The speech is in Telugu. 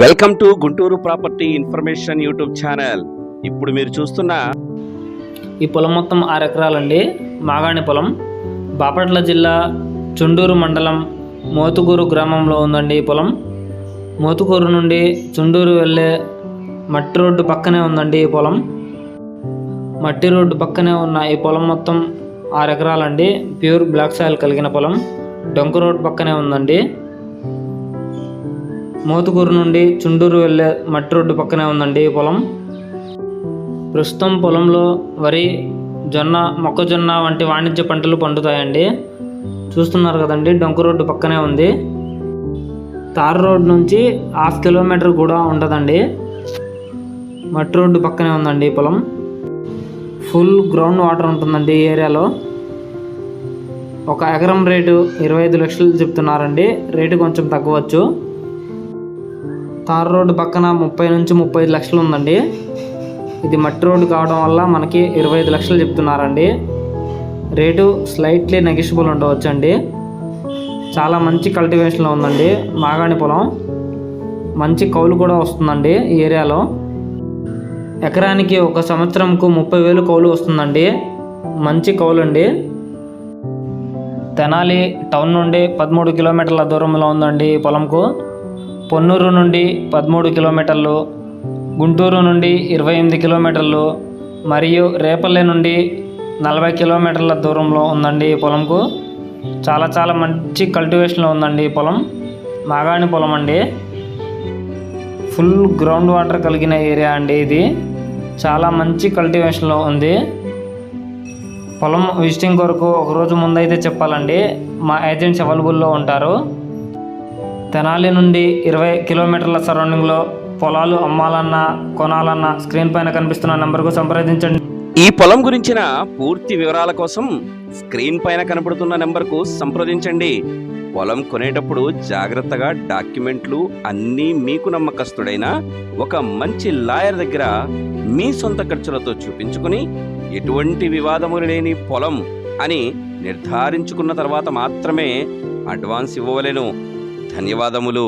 Welcome to Guntur property information YouTube channel. ఇప్పుడు మీరు చూస్తున్న ఈ పొలం మొత్తం 6 ఎకరాలండి. మాగాణి పొలం, బాపట్ల జిల్లా చుండూరు మండలం మోతుకూరు గ్రామంలో ఉందండి ఈ పొలం. మోతుకూరు నుండి చుండూరు వెళ్ళే మట్టి రోడ్డు పక్కనే ఉందండి ఈ పొలం. మట్టి రోడ్డు పక్కనే ఉన్న ఈ పొలం మొత్తం 6 ఎకరాలండి. ప్యూర్ బ్లాక్ సాయిల్ కలిగిన పొలం. డొంక రోడ్డు పక్కనే ఉందండి. మోతుకూరు నుండి చుండూరు వెళ్ళే మట్టి రోడ్డు పక్కనే ఉందండి ఈ పొలం. ప్రస్తుతం పొలంలో వరి, జొన్న, మొక్కజొన్న వంటి వాణిజ్య పంటలు పండుతాయండి. చూస్తున్నారు కదండి, డొంక రోడ్డు పక్కనే ఉంది. తార్ రోడ్డు నుంచి 1/2 కిలోమీటర్ కూడా ఉండదండి. మట్టి రోడ్డు పక్కనే ఉందండి ఈ పొలం. ఫుల్ గ్రౌండ్ వాటర్ ఉంటుందండి ఈ ఏరియాలో. ఒక ఎకరం రేటు 25 లక్షలు చెప్తున్నారండి. రేటు కొంచెం తగ్గవచ్చు. తార్ రోడ్డు పక్కన 30 నుంచి 35 లక్షలు ఉందండి. ఇది మట్టి రోడ్డు కావడం వల్ల మనకి 25 లక్షలు చెప్తున్నారండి. రేటు స్లైట్లీ నెగిషియబుల్ ఉండవచ్చు అండి. చాలా మంచి కల్టివేషన్లో ఉందండి మాగాణి పొలం. మంచి కౌలు కూడా వస్తుందండి ఈ ఏరియాలో. ఎకరానికి ఒక సంవత్సరంకు 30,000 కౌలు వస్తుందండి. మంచి కౌలు అండి. తెనాలి టౌన్ నుండి 13 కిలోమీటర్ల దూరంలో ఉందండి ఈ పొలంకు. పొన్నూరు నుండి 13 కిలోమీటర్లు, గుంటూరు నుండి 28 కిలోమీటర్లు మరియు రేపల్లె నుండి 40 కిలోమీటర్ల దూరంలో ఉందండి ఈ పొలంకు. చాలా మంచి కల్టివేషన్లో ఉందండి ఈ పొలం. మాగాణి పొలం అండి. ఫుల్ గ్రౌండ్ వాటర్ కలిగిన ఏరియా అండి ఇది. చాలా మంచి కల్టివేషన్లో ఉంది. పొలం విజిటింగ్ కొరకు ఒకరోజు ముందైతే చెప్పాలండి. మా ఏజెంట్స్ అవైలబుల్లో ఉంటారు. తెనాలి నుండి 20 కిలోమీటర్ల సరౌండింగ్లో పొలాలు అమ్మాలన్నా కొనాలన్నా స్క్రీన్ పైన కనిపిస్తున్న నెంబర్కు సంప్రదించండి. ఈ పొలం గురించిన పూర్తి వివరాల కోసం స్క్రీన్ పైన కనబడుతున్న నెంబర్కు సంప్రదించండి. పొలం కొనేటప్పుడు జాగ్రత్తగా డాక్యుమెంట్లు అన్నీ మీకు నమ్మకస్తుడైన ఒక మంచి లాయర్ దగ్గర మీ సొంత ఖర్చులతో చూపించుకుని ఎటువంటి వివాదములు లేని పొలం అని నిర్ధారించుకున్న తర్వాత మాత్రమే అడ్వాన్స్ ఇవ్వవలెను. ధన్యవాదములు.